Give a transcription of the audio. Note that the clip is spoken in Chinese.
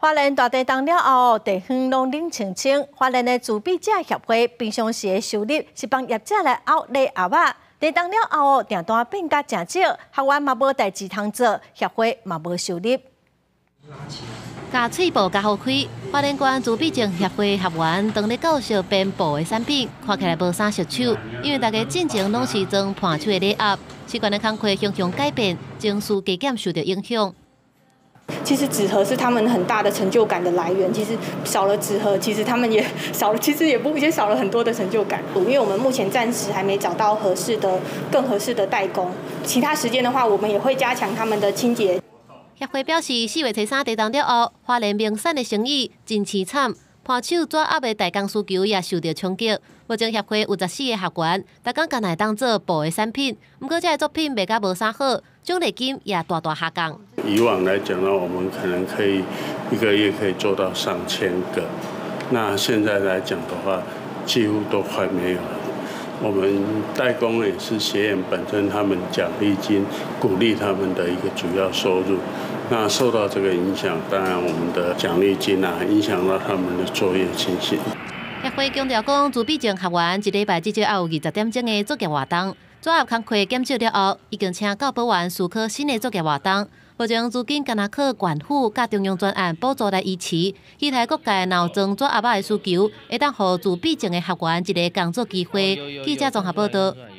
花莲大地震了后，地方拢冷清清。花莲的自闭者协会平常时的收入是帮业者来熬礼盒仔。地震了后，订单变甲真少，学员嘛无代志通做，协会嘛无收入。甲喙部甲好开，花莲县自闭症协会学员当咧教授编布的产品，看起来无啥熟手，因为大家进前拢是装盘手的礼盒，习惯的工课形象改变，情绪加减受到影响。其实纸盒是他们很大的成就感的来源。其实少了纸盒，其实他们也少了，其实也少了很多的成就感。因为我们目前暂时还没找到更合适的代工。其他时间的话，我们也会加强他们的清洁。协会表示，4月初3地震了后，花莲名产的生意真凄惨，盘手纸盒的代工需求也受到冲击。目前协会有14个学员，大家敢来当做布的产品，不过这个作品卖甲无啥好，奖励金也大大下降。以往来讲呢，我们可能可以1个月可以做到上千个，那现在来讲的话，几乎都快没有了。我们代工也是协研本身他们奖励金鼓励他们的一个主要收入。那受到这个影响，当然我们的奖励金影响到他们的作业情形。协会强调讲，自闭症学员1礼拜至少要有20点钟的作业活动。组合工课减少了后，已经请教保员思考新的作业活动。目前资金敢若靠县府甲中央专案补助来支持，期待各界若有装纸盒仔的需求，会当予自闭症的学员一个工作机会。记者综合报道。